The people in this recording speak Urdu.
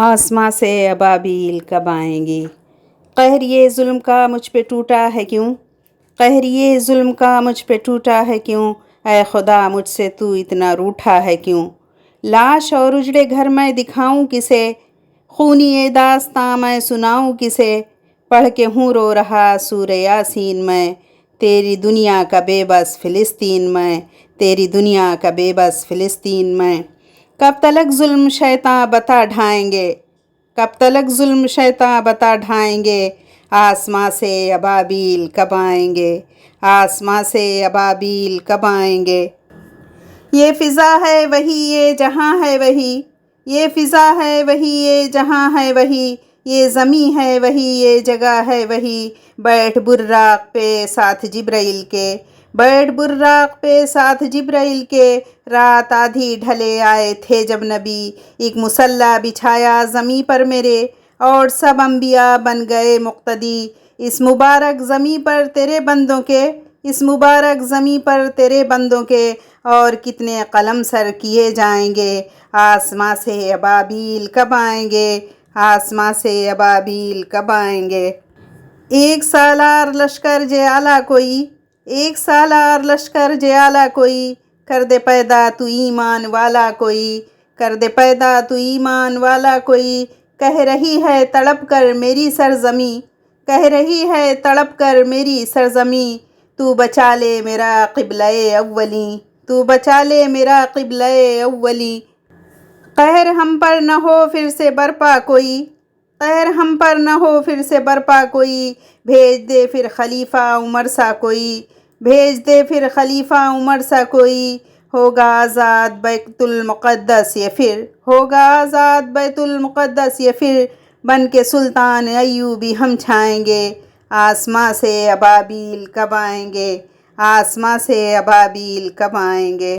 آسماں سے ابابیل کب آئیں گی؟ قہر یہ ظلم کا مجھ پہ ٹوٹا ہے کیوں؟ قہر یہ ظلم کا مجھ پہ ٹوٹا ہے کیوں؟ اے خدا مجھ سے تو اتنا روٹھا ہے کیوں؟ لاش اور اجڑے گھر میں دکھاؤں کسے؟ خونی یہ داستاں میں سناؤں کسے؟ پڑھ کے ہوں رو رہا سورہ یاسین میں، تیری دنیا کا بے بس فلسطین میں، تیری دنیا کا بے بس فلسطین میں۔ کب تلک ظلم شیطاں بتا ڈھائیں گے؟ کب تلک ظلم شیطاں بتا ڈھائیں گے؟ آسماں سے ابابیل کب آئیں گے؟ آسماں سے ابابیل کب آئیں گے؟ یہ فضا ہے وہی، یہ جہاں ہے وہی، یہ فضا ہے وہی، یہ جہاں ہے وہی، یہ زمیں ہے وہی، یہ جگہ ہے وہی۔ بیٹھ براق پہ ساتھ جبرائیل کے، بیٹھ براق پہ ساتھ جبرائیل کے، رات آدھی ڈھلے آئے تھے جب نبی، ایک مصلی بچھایا زمیں پر میرے، اور سب انبیاء بن گئے مقتدی۔ اس مبارک زمیں پر تیرے بندوں کے، اس مبارک زمیں پر تیرے بندوں کے، اور کتنے قلم سر کیے جائیں گے۔ آسماں سے ابابیل کب آئیں گے؟ آسماں سے ابابیل کب آئیں گے؟ ایک سالار لشکر جے آلا کوئی، ایک سالار لشکر جے آلا کوئی، کر دے پیدا تو ایمان والا کوئی، کر دے پیدا تو ایمان والا کوئی۔ کہہ رہی ہے تڑپ کر میری سرزمیں، کہہ رہی ہے تڑپ کر میری سرزمیں، تو بچا لے میرا قبلہ اولی، تو بچا لے میرا قبلہ اولی۔ قہر ہم پر نہ ہو پھر سے برپا کوئی، قہر ہم پر نہ ہو پھر سے برپا کوئی، بھیج دے پھر خلیفہ عمر سا کوئی، بھیج دے پھر خلیفہ عمر سا کوئی۔ ہوگا آزاد بیت المقدس یہ پھر، ہوگا آزاد بیت المقدس یہ پھر، بن کے سلطان ایوبی ہم چھائیں گے۔ آسماں سے ابابیل کب آئیں گے؟ آسماں سے ابابیل کب آئیں گے؟